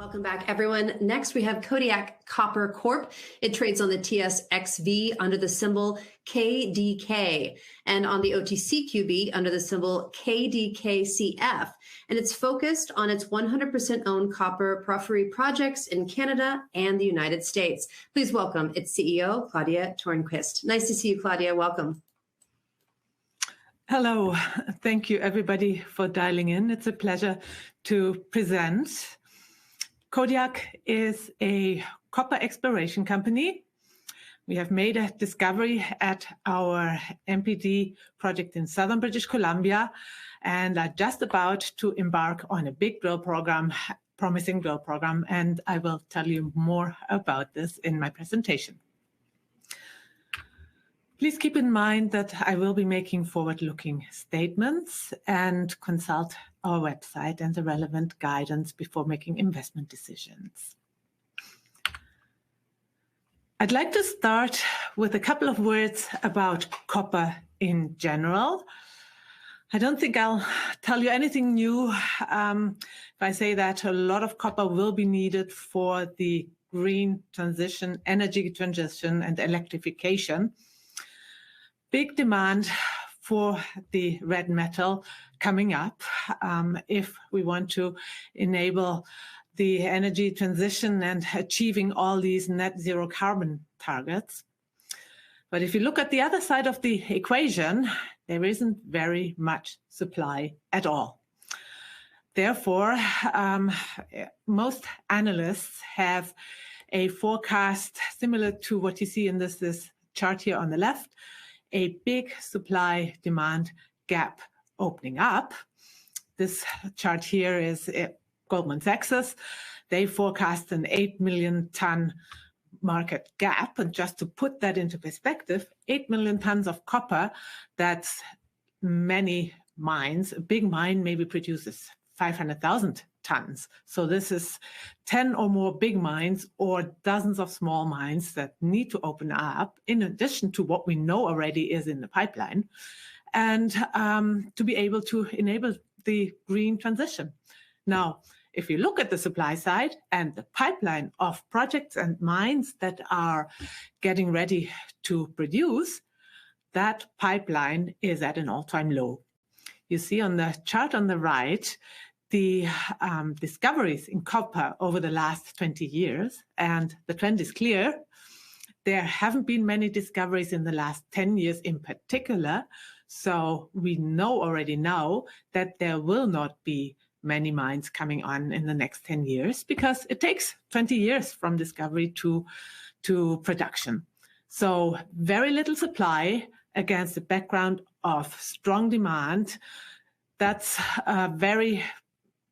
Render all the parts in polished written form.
Welcome back, everyone. Next, we have Kodiak Copper Corp. It trades on the TSXV under the symbol KDK and on the OTCQB under the symbol KDKCF. And it's focused on its 100% owned copper porphyry projects in Canada and the United States. Please welcome its CEO, Claudia Tornquist. Nice to see you, Claudia. Welcome. Hello. Thank you, everybody, for dialing in. It's a pleasure to present. Kodiak is a copper exploration company. We have made a discovery at our MPD project in southern British Columbia and are just about to embark on a big drill program, promising drill program, and I will tell you more about this in my presentation. Please keep in mind that I will be making forward-looking statements and consult our website and the relevant guidance before making investment decisions. I'd like to start with a couple of words about copper in general. I don't think I'll tell you anything new if I say that a lot of copper will be needed for the green transition, energy transition, and electrification. Big demand for the red metal coming up if we want to enable the energy transition and achieving all these net zero carbon targets. But if you look at the other side of the equation, there isn't very much supply at all. Therefore, most analysts have a forecast similar to what you see in this chart here on the left, a big supply-demand gap opening up. This chart here is Goldman Sachs. They forecast an 8 million ton market gap. And just to put that into perspective, 8 million tons of copper, that's many mines. A big mine maybe produces 500,000 tons. So this is 10 or more big mines or dozens of small mines that need to open up in addition to what we know already is in the pipeline and to be able to enable the green transition. Now, if you look at the supply side and the pipeline of projects and mines that are getting ready to produce, that pipeline is at an all-time low. You see on the chart on the right, the discoveries in copper over the last 20 years, and the trend is clear. There haven't been many discoveries in the last 10 years in particular, so we know already now that there will not be many mines coming on in the next 10 years because it takes 20 years from discovery to production. So very little supply against the background of strong demand. That's a very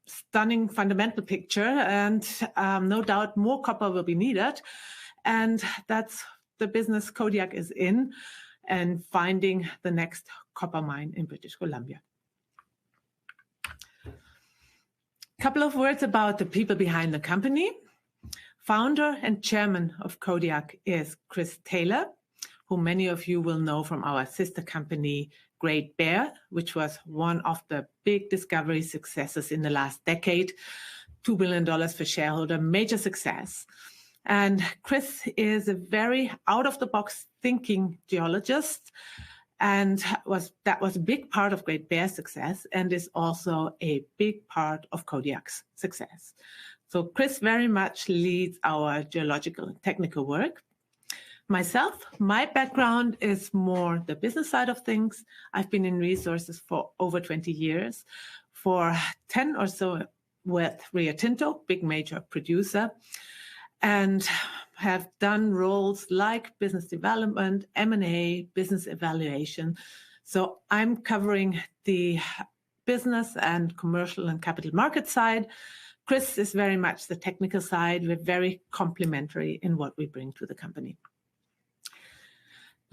stunning fundamental picture, and no doubt more copper will be needed. And that's the business Kodiak is in, and finding the next copper mine in British Columbia. A couple of words about the people behind the company. Founder and chairman of Kodiak is Chris Taylor, who many of you will know from our sister company, Great Bear, which was one of the big discovery successes in the last decade. $2 billion for shareholder, major success. And Chris is a very out-of-the-box thinking geologist, and that was a big part of Great Bear's success and is also a big part of Kodiak's success. So Chris very much leads our geological and technical work. Myself, my background is more the business side of things. I've been in resources for over 20 years, for 10 or so with Rio Tinto, big major producer, and have done roles like business development, M&A, business evaluation. So I'm covering the business and commercial and capital market side. Chris is very much the technical side. We're very complementary in what we bring to the company.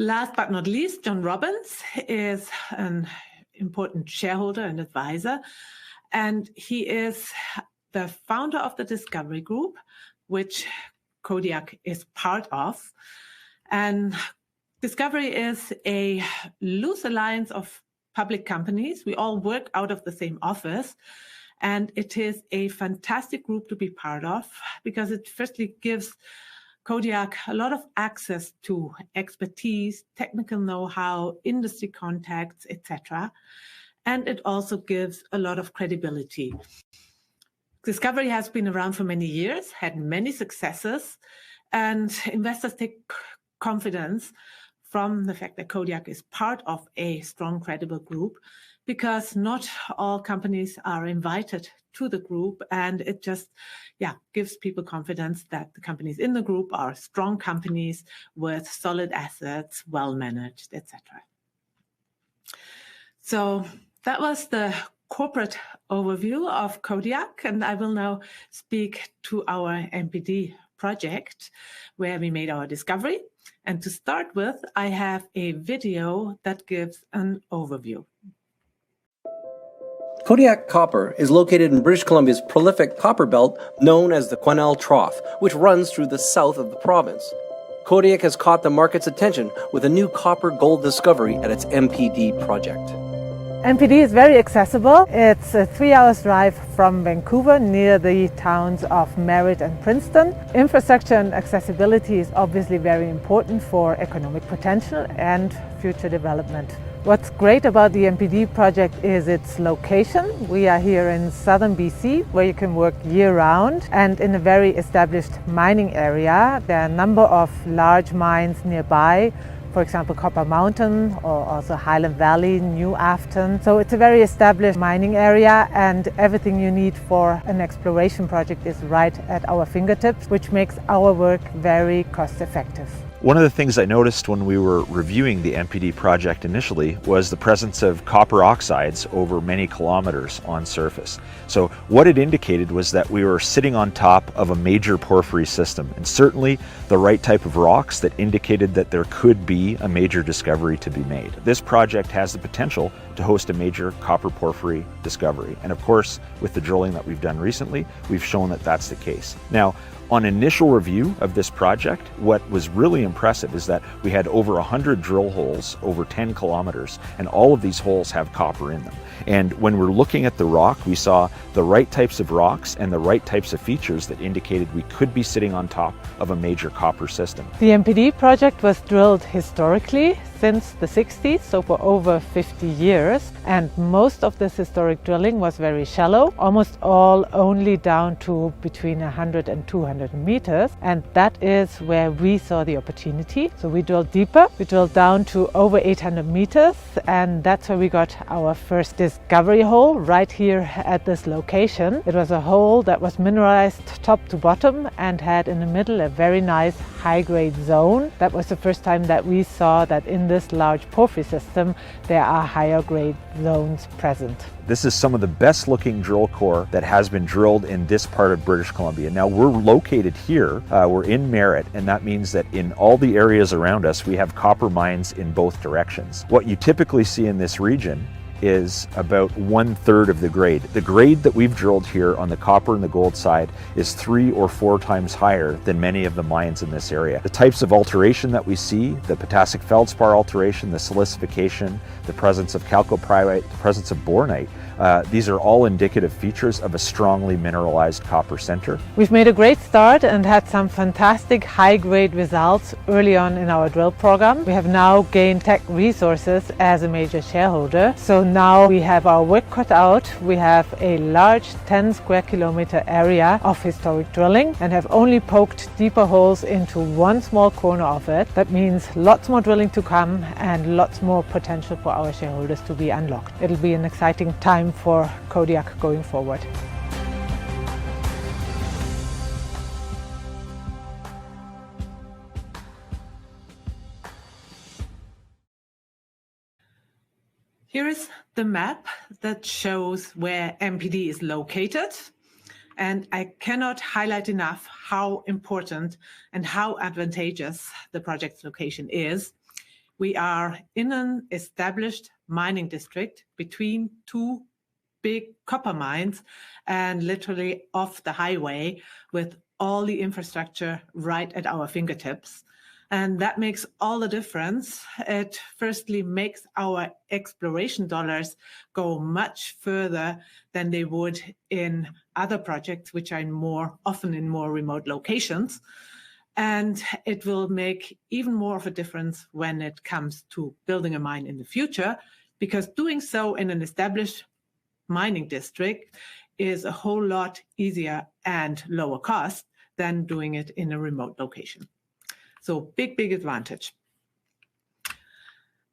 Last but not least, John Robbins is an important shareholder and advisor, and he is the founder of the Discovery Group, which Kodiak is part of. And Discovery is a loose alliance of public companies. We all work out of the same office, And it is a fantastic group to be part of because it firstly gives Kodiak a lot of access to expertise, technical know-how, industry contacts, etc. And it also gives a lot of credibility. Discovery has been around for many years, had many successes, and investors take confidence from the fact that Kodiak is part of a strong, credible group, because not all companies are invited to the group, and it just gives people confidence that the companies in the group are strong companies with solid assets, well managed, etc. So that was the corporate overview of Kodiak, and I will now speak to our MPD project where we made our discovery. And to start with, I have a video that gives an overview. Kodiak Copper is located in British Columbia's prolific copper belt known as the Quesnel Trough, which runs through the south of the province. Kodiak has caught the market's attention with a new copper-gold discovery at its MPD project. MPD is very accessible. It's a 3 hours drive from Vancouver near the towns of Merritt and Princeton. Infrastructure and accessibility is obviously very important for economic potential and future development. What's great about the MPD project is its location. We are here in southern BC, where you can work year-round, and in a very established mining area. There are a number of large mines nearby, for example, Copper Mountain, or also Highland Valley, New Afton. So it's a very established mining area, and everything you need for an exploration project is right at our fingertips, which makes our work very cost-effective. One of the things I noticed when we were reviewing the MPD project initially was the presence of copper oxides over many kilometers on surface. So what it indicated was that we were sitting on top of a major porphyry system, and certainly the right type of rocks that indicated that there could be a major discovery to be made. This project has the potential to host a major copper porphyry discovery. And of course, with the drilling that we've done recently, we've shown that that's the case. Now, on initial review of this project, what was really impressive is that we had over 100 drill holes over 10 kilometers, and all of these holes have copper in them. And when we're looking at the rock, we saw the right types of rocks and the right types of features that indicated we could be sitting on top of a major copper system. The MPD project was drilled historically since the 60s, so for over 50 years. And most of this historic drilling was very shallow, almost all only down to between 100 and 200 meters. And that is where we saw the opportunity. So we drilled deeper, we drilled down to over 800 meters, and that's where we got our first discovery hole right here at this location. It was a hole that was mineralized top to bottom and had in the middle a very nice high-grade zone. That was the first time that we saw that in this large porphyry system there are higher grade zones present. This is some of the best looking drill core that has been drilled in this part of British Columbia. Now we're located here, we're in Merritt, and that means that in all the areas around us we have copper mines in both directions. What you typically see in this region is about 1/3 of the grade. The grade that we've drilled here on the copper and the gold side is 3 or 4 times higher than many of the mines in this area. The types of alteration that we see, the potassic feldspar alteration, the silicification, the presence of chalcopyrite, the presence of bornite, these are all indicative features of a strongly mineralized copper center. We've made a great start and had some fantastic high-grade results early on in our drill program. We have now gained Teck Resources as a major shareholder. So now we have our work cut out. We have a large 10 square kilometer area of historic drilling and have only poked deeper holes into one small corner of it. That means lots more drilling to come and lots more potential for our shareholders to be unlocked. It'll be an exciting time for Kodiak going forward. Here is the map that shows where MPD is located, and I cannot highlight enough how important and how advantageous the project's location is. We are in an established mining district between two big copper mines and literally off the highway with all the infrastructure right at our fingertips. And that makes all the difference. It firstly makes our exploration dollars go much further than they would in other projects, which are often in more remote locations. And it will make even more of a difference when it comes to building a mine in the future, because doing so in an established mining district is a whole lot easier and lower cost than doing it in a remote location. So big advantage.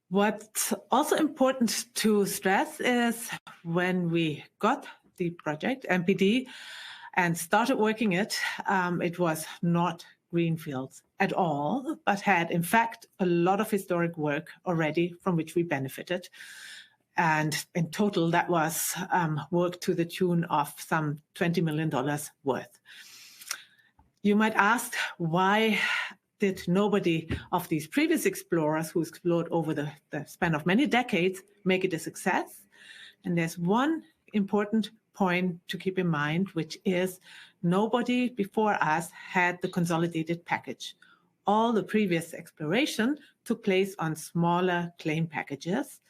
What's also important to stress is when we got the project, MPD, and started working it, it was not greenfields at all, but had in fact a lot of historic work already from which we benefited. And in total, that was work to the tune of some $20 million worth. You might ask, why did nobody of these previous explorers who explored over the span of many decades make it a success? And there's one important point to keep in mind, which is nobody before us had the consolidated package. All the previous exploration took place on smaller claim packages,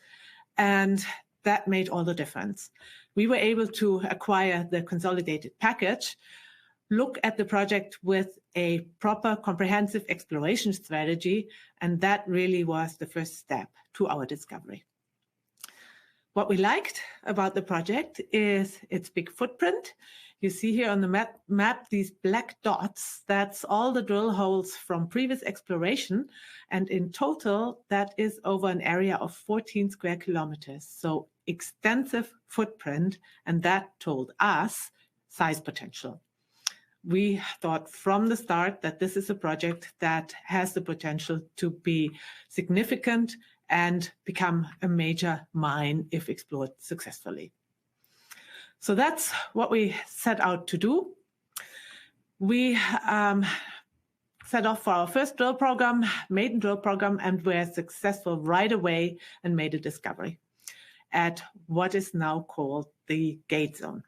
and that made all the difference. We were able to acquire the consolidated package, look at the project with a proper comprehensive exploration strategy, and that really was the first step to our discovery. What we liked about the project is its big footprint. You see here on the map these black dots. That's all the drill holes from previous exploration. And in total, that is over an area of 14 square kilometers. So extensive footprint, and that told us size potential. We thought from the start that this is a project that has the potential to be significant and become a major mine if explored successfully. So that's what we set out to do. We set off for our first drill program, maiden drill program, and were successful right away and made a discovery at what is now called the Gate Zone.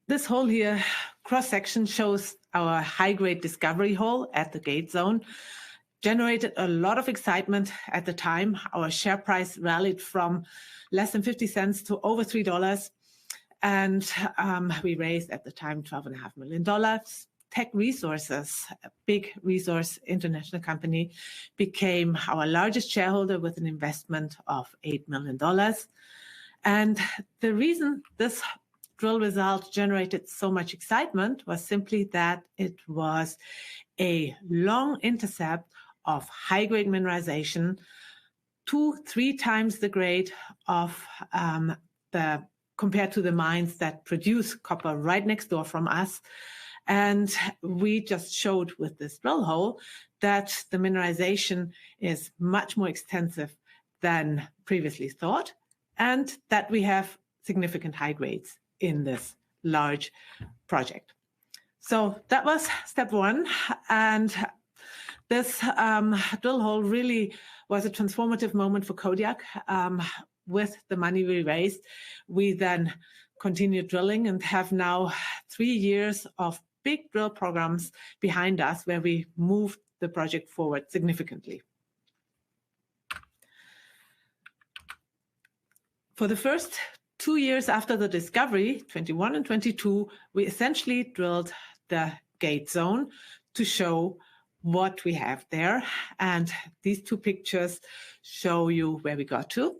This hole here, cross-section, shows our high-grade discovery hole at the Gate Zone. Generated a lot of excitement at the time. Our share price rallied from less than 50 cents to over $3. And we raised at the time $12.5 million. Teck Resources, a big resource international company, became our largest shareholder with an investment of $8 million. And the reason this drill result generated so much excitement was simply that it was a long intercept of high-grade mineralization, 2-3 times the grade of compared to the mines that produce copper right next door from us. And we just showed with this drill hole that the mineralization is much more extensive than previously thought, and that we have significant high grades in this large project. So that was step one. And this drill hole really was a transformative moment for Kodiak. With the money we raised, we then continued drilling and have now 3 years of big drill programs behind us where we moved the project forward significantly. For the first 2 years after the discovery, 21 and 22, we essentially drilled the Gate Zone to show what we have there. And these two pictures show you where we got to.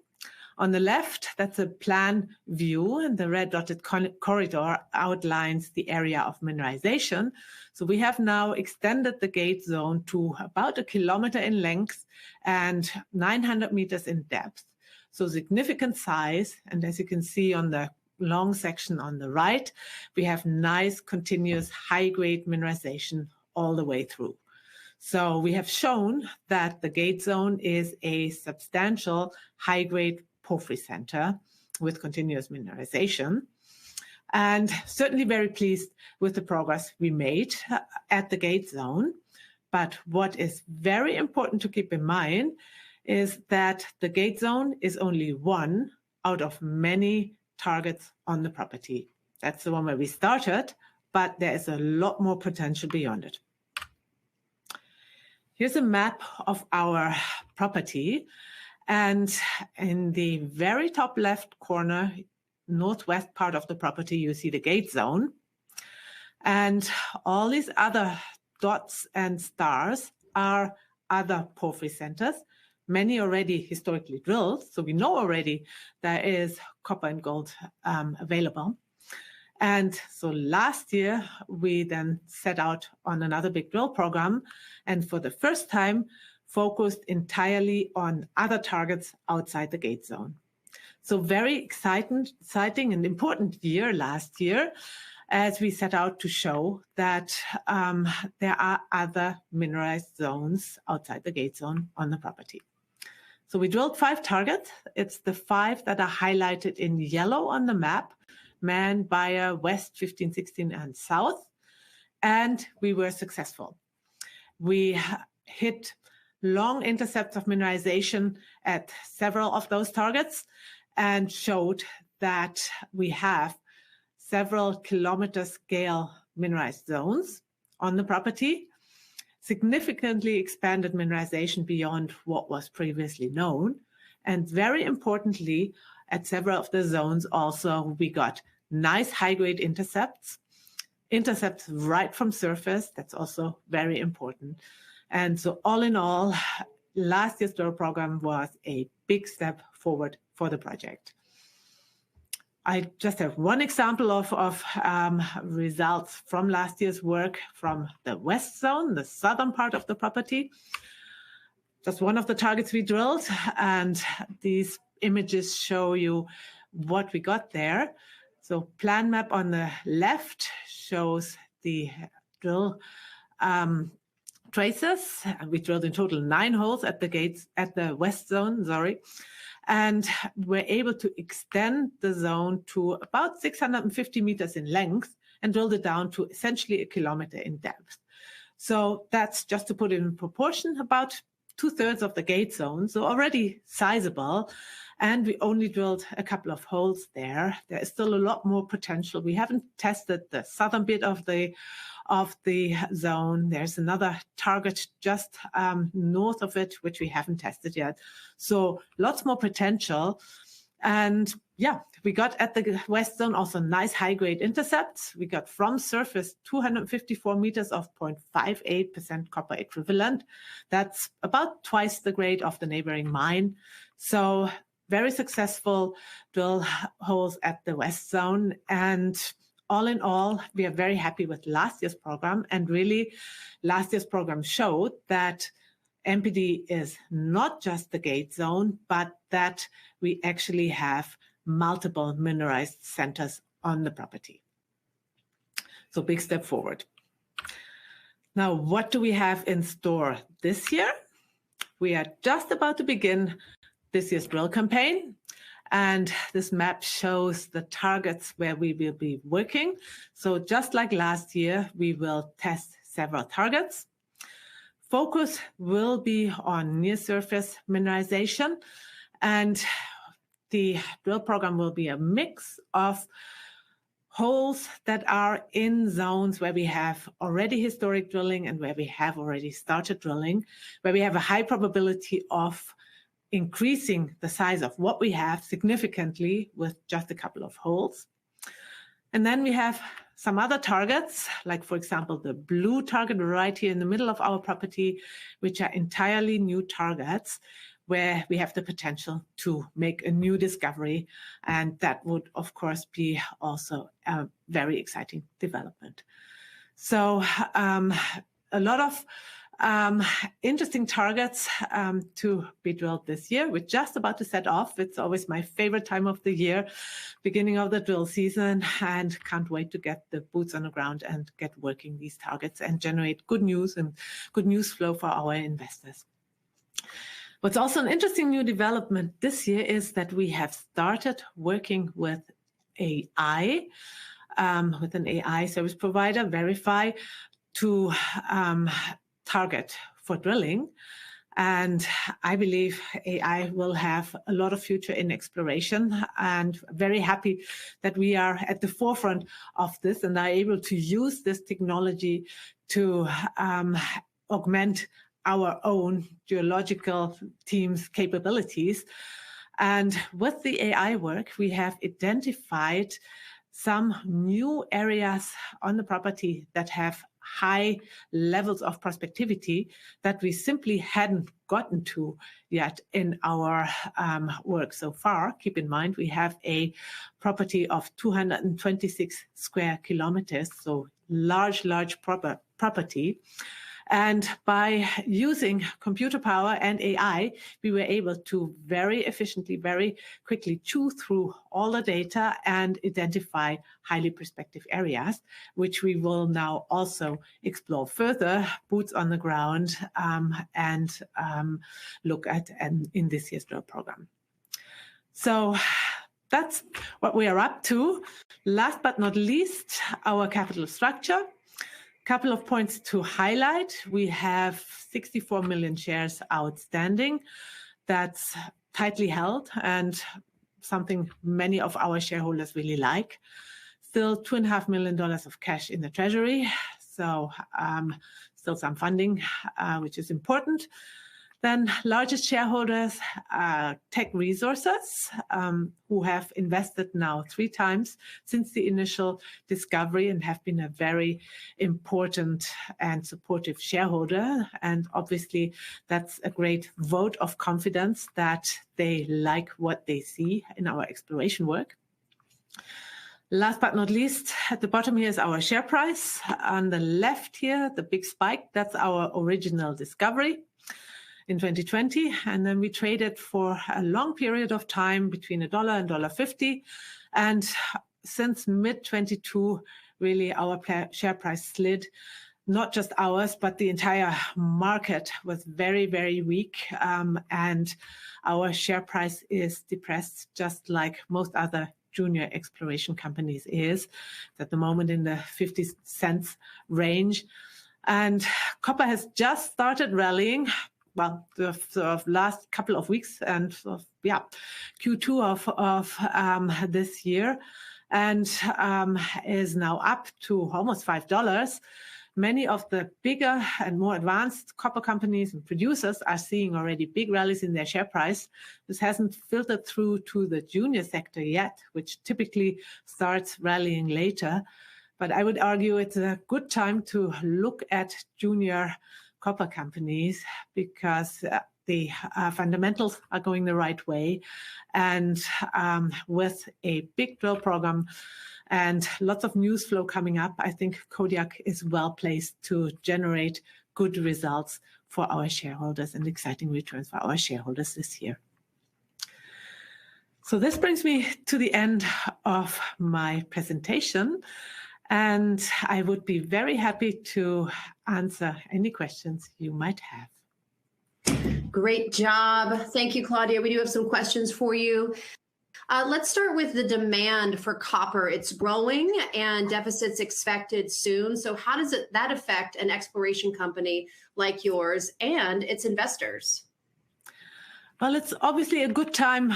On the left, that's a plan view, and the red dotted corridor outlines the area of mineralization. So we have now extended the Gate Zone to about 1 kilometer in length and 900 meters in depth. So significant size. And as you can see on the long section on the right, we have nice continuous high-grade mineralization all the way through. So we have shown that the Gate Zone is a substantial high-grade porphyry center with continuous mineralization, and certainly very pleased with the progress we made at the Gate Zone. But what is very important to keep in mind is that the Gate Zone is only one out of many targets on the property. That's the one where we started, but there is a lot more potential beyond it. Here's a map of our property. And in the very top left corner, northwest part of the property, you see the gate zone. And all these other dots and stars are other porphyry centers, many already historically drilled. So we know already there is copper and gold available. And so last year, we then set out on another big drill program, and for the first time, focused entirely on other targets outside the gate zone. So very exciting and important year last year, as we set out to show that there are other mineralized zones outside the gate zone on the property. So we drilled 5 targets. It's the 5 that are highlighted in yellow on the map: Man, Bayer, West, 15, 16, and South. And we were successful. We hit long intercepts of mineralization at several of those targets and showed that we have several kilometer scale mineralized zones on the property, significantly expanded mineralization beyond what was previously known. And very importantly, at several of the zones also, we got nice high-grade intercepts right from surface. That's also very important. And so all in all, last year's drill program was a big step forward for the project. I just have one example of results from last year's work from the west zone, the southern part of the property. Just one of the targets we drilled, and these images show you what we got there. So plan map on the left shows the drill traces. We drilled in total 9 holes at the gates at the west zone, and we're able to extend the zone to about 650 meters in length and drilled it down to essentially 1 kilometer in depth. So that's, just to put it in proportion, about 2/3 of the gate zone, so already sizable. And we only drilled a couple of holes there. There is still a lot more potential. We haven't tested the southern bit of the zone. There's another target just north of it, which we haven't tested yet. So lots more potential. And yeah, we got at the west zone also nice high-grade intercepts. We got from surface 254 meters of 0.58% copper equivalent. That's about twice the grade of the neighboring mine. So very successful drill holes at the west zone. And all in all, we are very happy with last year's program. And really, last year's program showed that MPD is not just the gate zone, but that we actually have multiple mineralized centers on the property. So big step forward. Now, what do we have in store this year? We are just about to begin this year's drill campaign. And this map shows the targets where we will be working. So just like last year, we will test several targets. Focus will be on near-surface mineralization, and the drill program will be a mix of holes that are in zones where we have already historic drilling and where we have already started drilling, where we have a high probability of increasing the size of what we have significantly with just a couple of holes. And then we have some other targets, like, for example, the blue target right here in the middle of our property, which are entirely new targets where we have the potential to make a new discovery. And that would, of course, be also a very exciting development. So a lot of interesting targets to be drilled this year. We're just about to set off. It's always my favorite time of the year, beginning of the drill season, and can't wait to get the boots on the ground and get working these targets and generate good news and good news flow for our investors. What's also an interesting new development this year is that we have started working with AI, with an AI service provider, Verify, to target for drilling. And I believe AI will have a lot of future in exploration, and very happy that we are at the forefront of this and are able to use this technology to augment our own geological team's capabilities. And with the AI work, we have identified some new areas on the property that have high levels of prospectivity that we simply hadn't gotten to yet in our work so far. Keep in mind, we have a property of 226 square kilometers, so large property. And by using computer power and AI, we were able to very efficiently, very quickly chew through all the data and identify highly prospective areas, which we will now also explore further, boots on the ground, and look at in this year's drill program. So that's what we are up to. Last but not least, our capital structure. Couple of points to highlight. We have 64 million shares outstanding. That's tightly held and something many of our shareholders really like. Still $2.5 million of cash in the treasury. So still some funding, which is important. Then largest shareholders, Tech Resources, who have invested now 3 times since the initial discovery and have been a very important and supportive shareholder. And obviously, that's a great vote of confidence that they like what they see in our exploration work. Last but not least, at the bottom here is our share price. On the left here, the big spike, that's our original discovery in 2020, and then we traded for a long period of time between $1 and $1.50, and since mid-22, really our share price slid. Not just ours, but the entire market was very, very weak, and our share price is depressed, just like most other junior exploration companies is, at the moment in the 50 cents range. And copper has just started rallying. Well, the sort of last couple of weeks and Q2 of this year, and is now up to almost $5. Many of the bigger and more advanced copper companies and producers are seeing already big rallies in their share price. This hasn't filtered through to the junior sector yet, which typically starts rallying later. But I would argue it's a good time to look at junior copper companies because the fundamentals are going the right way. And with a big drill program and lots of news flow coming up, I think Kodiak is well placed to generate good results for our shareholders and exciting returns for our shareholders this year. So this brings me to the end of my presentation. And I would be very happy to answer any questions you might have. Great job. Thank you, Claudia. We do have some questions for you. Let's start with the demand for copper. It's growing and deficits expected soon. So how does that affect an exploration company like yours and its investors? Well, it's obviously a good time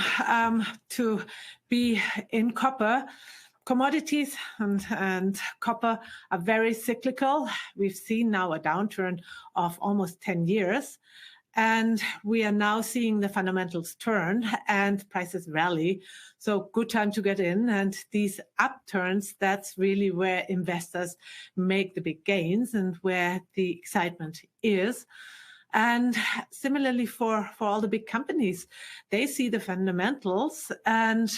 to be in copper. Commodities and copper are very cyclical. We've seen now a downturn of almost 10 years, and we are now seeing the fundamentals turn and prices rally. So good time to get in. And these upturns, that's really where investors make the big gains and where the excitement is. And similarly for all the big companies, they see the fundamentals and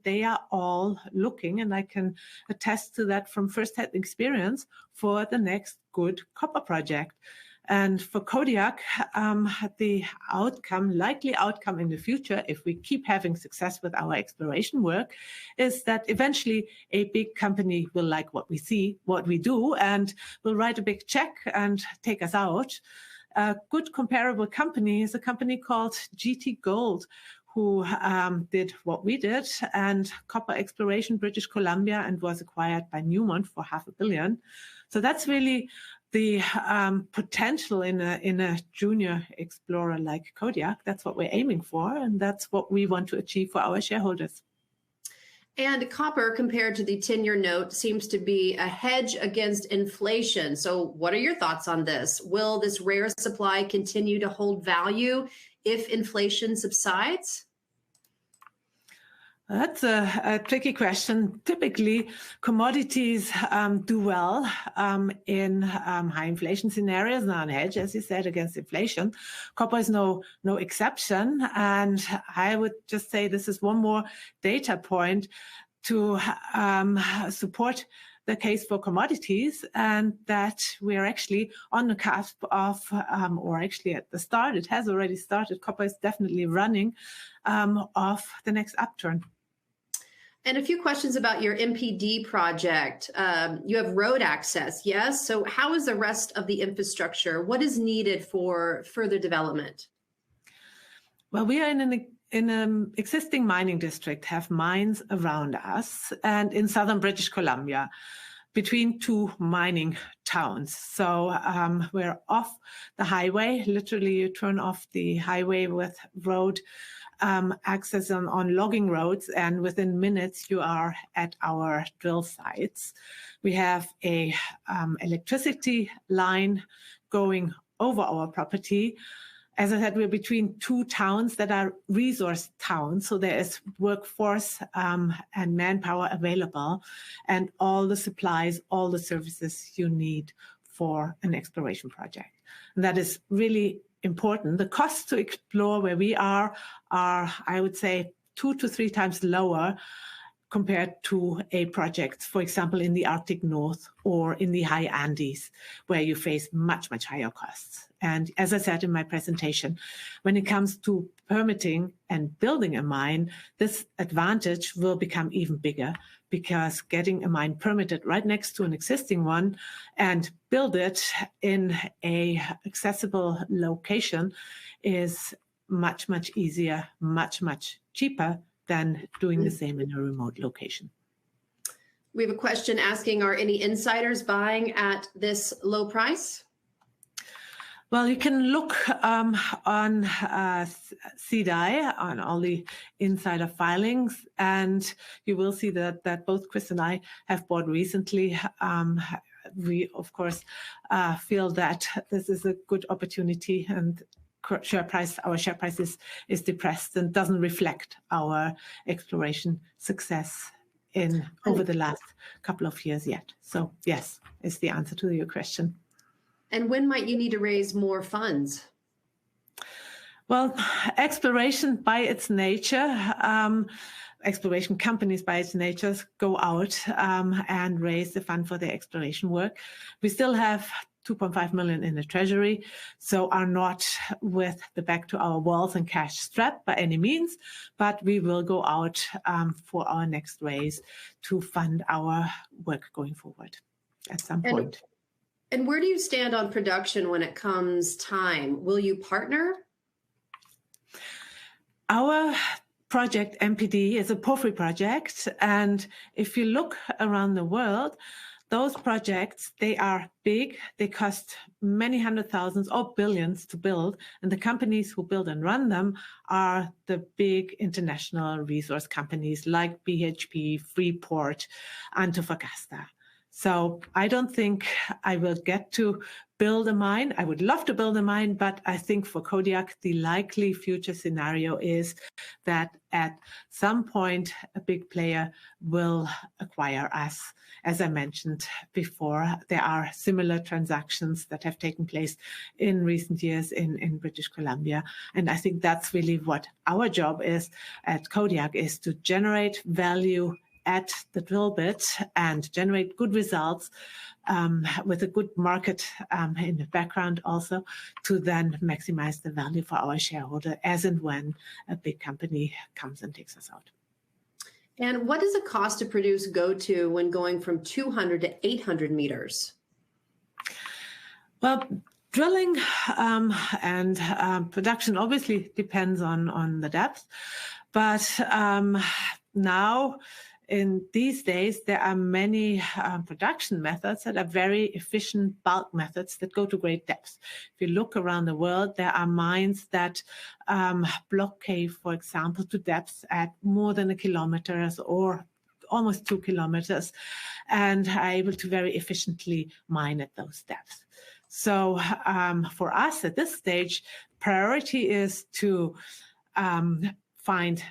they are all looking, and I can attest to that from first-hand experience, for the next good copper project. And for Kodiak, the likely outcome in the future, if we keep having success with our exploration work, is that eventually a big company will like what we see, what we do, and will write a big check and take us out. A good comparable company is a company called GT Gold, who did what we did, and copper exploration, British Columbia, and was acquired by Newmont for $500 million. So that's really the potential in a junior explorer like Kodiak. That's what we're aiming for, and that's what we want to achieve for our shareholders. And copper, compared to the 10-year note, seems to be a hedge against inflation. So what are your thoughts on this? Will this rare supply continue to hold value if inflation subsides? That's a tricky question. Typically, commodities do well in high inflation scenarios, not a hedge, as you said, against inflation. Copper is no exception. And I would just say this is one more data point to support the case for commodities, and that we're actually on the cusp of, or actually at the start, it has already started, copper is definitely running off the next upturn. And a few questions about your MPD project. You have road access, yes? So how is the rest of the infrastructure? What is needed for further development? Well, we are in an existing mining district, have mines around us, and in southern British Columbia, between two mining towns. So we're off the highway. Literally, you turn off the highway with road access on logging roads, and within minutes you are at our drill sites. We have a electricity line going over our property. As I said, we're between two towns that are resource towns, so there is workforce and manpower available, and all the supplies, all the services you need for an exploration project. And that is really important. The costs to explore where we are, I would say, 2 to 3 times lower compared to a project, for example, in the Arctic North or in the high Andes, where you face much, much higher costs. And as I said in my presentation, when it comes to permitting and building a mine, this advantage will become even bigger, because getting a mine permitted right next to an existing one and build it in a accessible location is much, much easier, much, much cheaper than doing the same in a remote location. We have a question asking, are any insiders buying at this low price? Well, you can look on CDI, on all the insider filings, and you will see that both Chris and I have bought recently. We, of course, feel that this is a good opportunity, and our share price is depressed and doesn't reflect our exploration success over the last couple of years yet. So yes, is the answer to your question. And when might you need to raise more funds? Well, exploration by its nature, exploration companies by its nature go out and raise the fund for their exploration work. We still have 2.5 million in the treasury, so are not with the back to our walls and cash strapped by any means, but we will go out for our next raise to fund our work going forward at some point. And where do you stand on production when it comes time? Will you partner? Our project, MPD, is a porphyry project. And if you look around the world, those projects, they are big. They cost many hundred thousands or billions to build. And the companies who build and run them are the big international resource companies like BHP, Freeport, Antofagasta. So I don't think I will get to build a mine. I would love to build a mine, but I think for Kodiak, the likely future scenario is that at some point, a big player will acquire us. As I mentioned before, there are similar transactions that have taken place in recent years in British Columbia. And I think that's really what our job is at Kodiak, is to generate value at the drill bit and generate good results with a good market in the background also, to then maximize the value for our shareholder as and when a big company comes and takes us out. And what does the cost to produce go to when going from 200 to 800 meters? Well, drilling and production obviously depends on the depth, but now, in these days, there are many production methods that are very efficient bulk methods that go to great depths. If you look around the world, there are mines that block cave, for example, to depths at more than 1 kilometer or almost 2 kilometers, and are able to very efficiently mine at those depths. So for us at this stage, priority is to find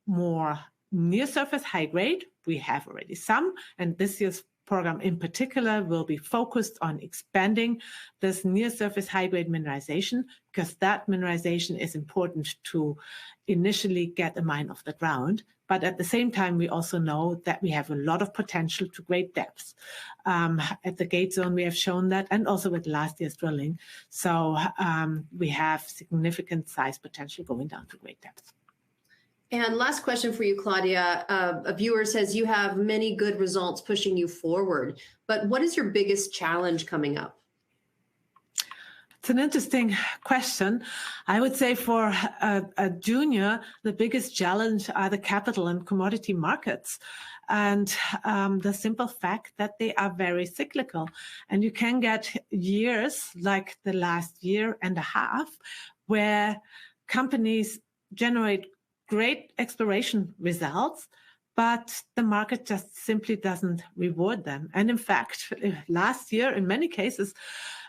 more near-surface high-grade. We have already some, and this year's program in particular will be focused on expanding this near-surface high-grade mineralization, because that mineralization is important to initially get a mine off the ground. But at the same time, we also know that we have a lot of potential to great depths. At the gate zone, we have shown that, and also with last year's drilling. So we have significant size potential going down to great depths. And last question for you, Claudia. A viewer says you have many good results pushing you forward, but what is your biggest challenge coming up? It's an interesting question. I would say for a junior, the biggest challenge are the capital and commodity markets, and the simple fact that they are very cyclical. And you can get years like the last year and a half where companies generate great exploration results, but the market just simply doesn't reward them. And in fact, last year, in many cases,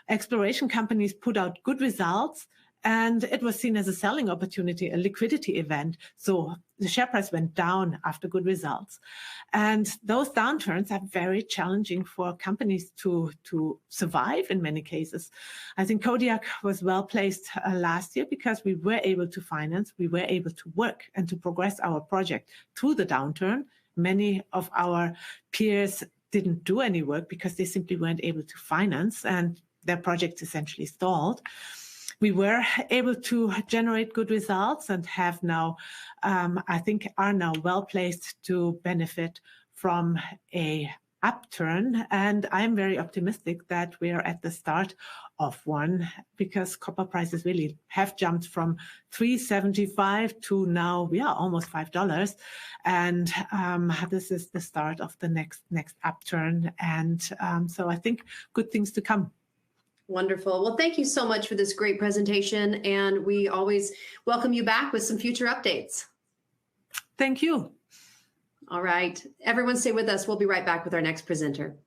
exploration companies put out good results, and it was seen as a selling opportunity, a liquidity event. So the share price went down after good results. And those downturns are very challenging for companies to survive in many cases. I think Kodiak was well placed last year because we were able to finance, we were able to work and to progress our project through the downturn. Many of our peers didn't do any work because they simply weren't able to finance, and their projects essentially stalled. We were able to generate good results and have now, I think, are now well placed to benefit from a upturn. And I'm very optimistic that we are at the start of one, because copper prices really have jumped from $3.75 to now we are almost $5. And this is the start of the next upturn. And so I think good things to come. Wonderful. Well, thank you so much for this great presentation, and we always welcome you back with some future updates. Thank you. All right. Everyone stay with us. We'll be right back with our next presenter.